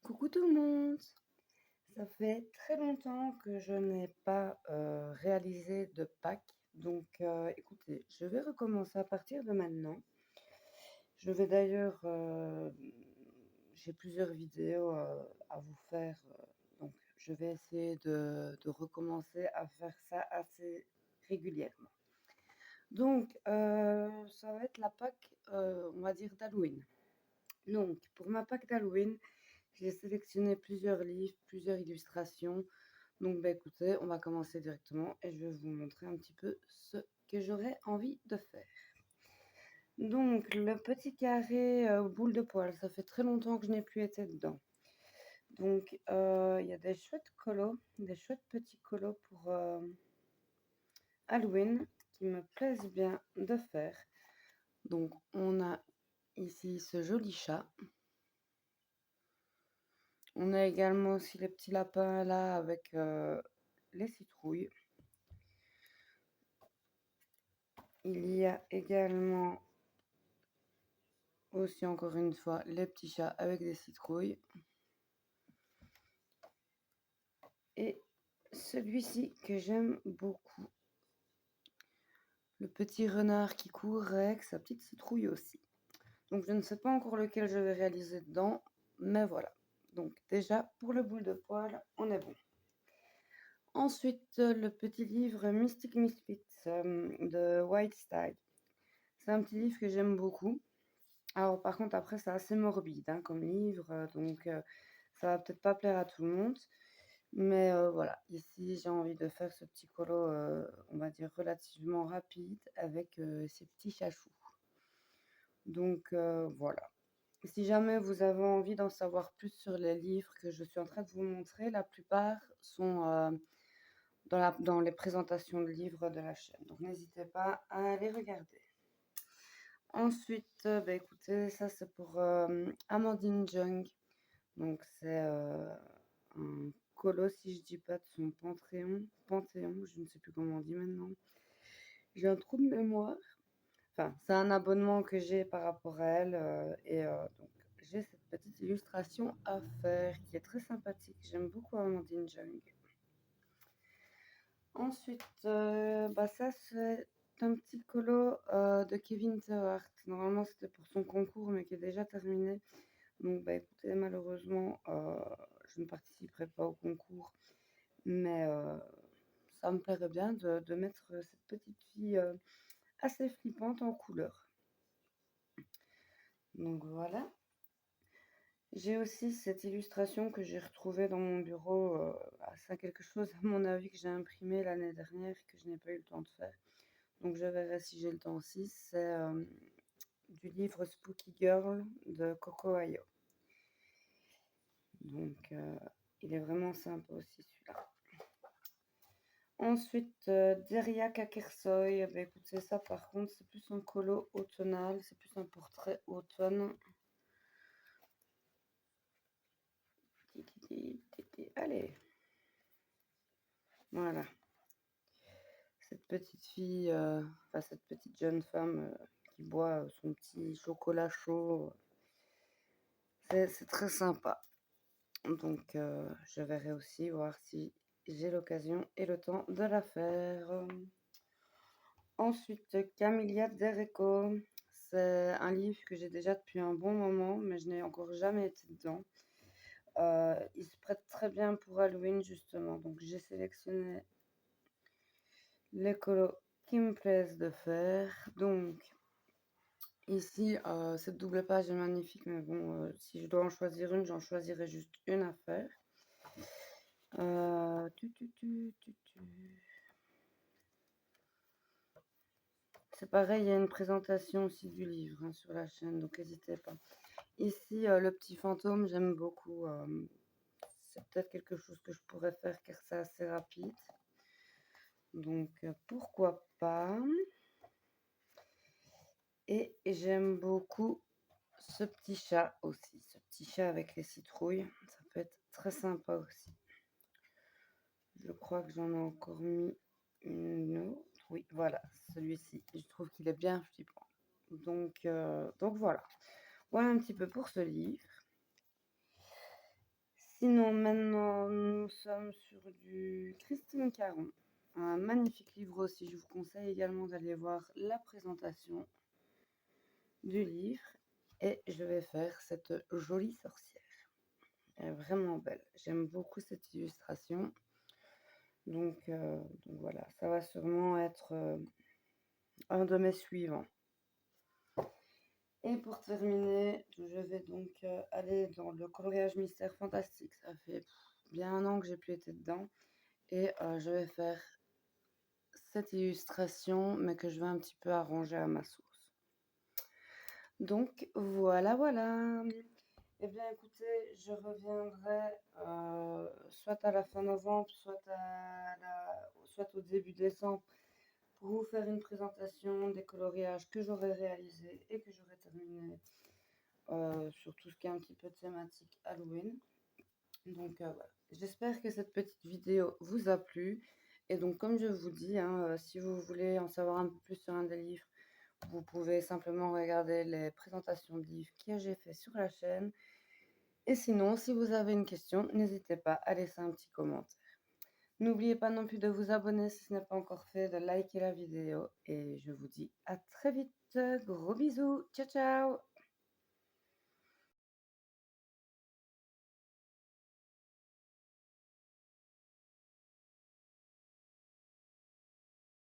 Coucou tout le monde! Ça fait très longtemps que je n'ai pas réalisé de Pâques. Donc écoutez, je vais recommencer à partir de maintenant. Je vais d'ailleurs, j'ai plusieurs vidéos à vous faire. Donc je vais essayer de recommencer à faire ça assez régulièrement. Donc ça va être la Pâques, on va dire d'Halloween. Donc pour ma Pâques d'Halloween, j'ai sélectionné plusieurs livres, plusieurs illustrations. Donc, bah, écoutez, on va commencer directement et je vais vous montrer un petit peu ce que j'aurais envie de faire. Donc, le petit carré boule de poil, ça fait très longtemps que je n'ai plus été dedans. Donc, il y a des chouettes colos, des chouettes petits colos pour Halloween qui me plaisent bien de faire. Donc, on a ici ce joli chat. On a également aussi les petits lapins là avec les citrouilles. Il y a également aussi encore une fois les petits chats avec des citrouilles. Et celui-ci que j'aime beaucoup. Le petit renard qui court avec sa petite citrouille aussi. Donc je ne sais pas encore lequel je vais réaliser dedans, mais voilà. Donc déjà pour le boule de poil, on est bon. Ensuite, le petit livre Mystic Misfits de White Stag. C'est un petit livre que j'aime beaucoup. Alors par contre après c'est assez morbide hein, comme livre, donc ça va peut-être pas plaire à tout le monde. Mais voilà, ici j'ai envie de faire ce petit colo, on va dire relativement rapide avec ces petits chachous. Donc voilà. Si jamais vous avez envie d'en savoir plus sur les livres que je suis en train de vous montrer, la plupart sont dans les présentations de livres de la chaîne. Donc n'hésitez pas à les regarder. Ensuite, bah, écoutez, ça c'est pour Amandine Jung. Donc c'est un colo, si je dis pas de son Panthéon, je ne sais plus comment on dit maintenant. J'ai un trou de mémoire. Enfin, c'est un abonnement que j'ai par rapport à elle et donc j'ai cette petite illustration à faire qui est très sympathique. J'aime beaucoup Amandine Jung. Ensuite, bah ça c'est un petit colo de Kevin Tewart. Normalement c'était pour son concours mais qui est déjà terminé. Donc bah écoutez, malheureusement je ne participerai pas au concours. Mais ça me plairait bien de mettre cette petite fille assez flippante en couleur. Donc voilà. J'ai aussi cette illustration que j'ai retrouvée dans mon bureau. C'est quelque chose, à mon avis, que j'ai imprimé l'année dernière et que je n'ai pas eu le temps de faire. Donc je verrai si j'ai le temps aussi. C'est du livre Spooky Girl de Coco Ayo. Donc il est vraiment sympa aussi celui-là. Ensuite, Deria Kakersoy. Bah, écoutez, ça par contre, c'est plus un colo automnal, c'est plus un portrait automne. Allez, voilà. Cette petite fille, enfin cette petite jeune femme qui boit son petit chocolat chaud. C'est très sympa. Donc, je verrai aussi voir si j'ai l'occasion et le temps de la faire. Ensuite, Camélia Derrico. C'est un livre que j'ai déjà depuis un bon moment, mais je n'ai encore jamais été dedans. Il se prête très bien pour Halloween, justement. Donc, j'ai sélectionné les colos qui me plaisent de faire. Donc, ici, cette double page est magnifique, mais bon, si je dois en choisir une, j'en choisirai juste une à faire. C'est pareil, il y a une présentation aussi du livre hein, sur la chaîne, donc n'hésitez pas. Ici, le petit fantôme, j'aime beaucoup. C'est peut-être quelque chose que je pourrais faire car c'est assez rapide. Donc, pourquoi pas. Et j'aime beaucoup ce petit chat aussi. Ce petit chat avec les citrouilles, ça peut être très sympa aussi. Je crois que j'en ai encore mis une autre. Oui, voilà, celui-ci. Je trouve qu'il est bien flippant. Donc voilà. Voilà un petit peu pour ce livre. Sinon, maintenant, nous sommes sur du Christine Caron, un magnifique livre aussi. Je vous conseille également d'aller voir la présentation du livre. Et je vais faire cette jolie sorcière. Elle est vraiment belle. J'aime beaucoup cette illustration. Donc voilà, ça va sûrement être un de mes suivants. Et pour terminer, je vais donc aller dans le coloriage mystère fantastique. Ça fait bien un an que j'ai plus été dedans. Et je vais faire cette illustration, mais que je vais un petit peu arranger à ma sauce. Donc voilà, voilà. Eh bien écoutez, je reviendrai soit à la fin novembre, soit au début décembre pour vous faire une présentation des coloriages que j'aurai réalisés et que j'aurai terminé sur tout ce qui est un petit peu thématique Halloween. Donc voilà, j'espère que cette petite vidéo vous a plu. Et donc comme je vous dis, hein, si vous voulez en savoir un peu plus sur un des livres, vous pouvez simplement regarder les présentations de livres que j'ai fait sur la chaîne. Et sinon, si vous avez une question, n'hésitez pas à laisser un petit commentaire. N'oubliez pas non plus de vous abonner si ce n'est pas encore fait, de liker la vidéo. Et je vous dis à très vite. Gros bisous. Ciao, ciao.